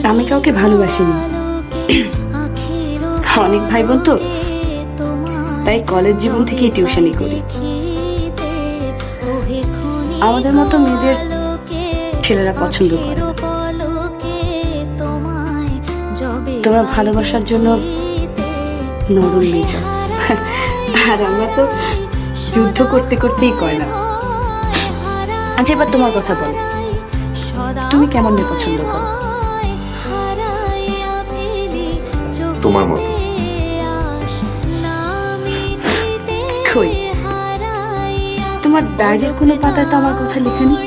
আমি কাউকে ভালোবাসিনি। অনেক ভাই বোন তো, তাই কলেজ জীবন থেকেই টিউশনি করি। আমাদের মতো মেয়েদের ছেলেরা পছন্দ করে না। তোমরা ভালোবাসার জন্য নরম মেয়ে, আর আমরা তো যুদ্ধ করতে করতেই কয় না। আচ্ছা, এবার তোমার কথা বলো, তুমি কেমন মেয়ে পছন্দ করো? তোমার মতো। কই, তোমার ডায়েরির কোনো পাতায় তো আমার কথা লেখা নেই।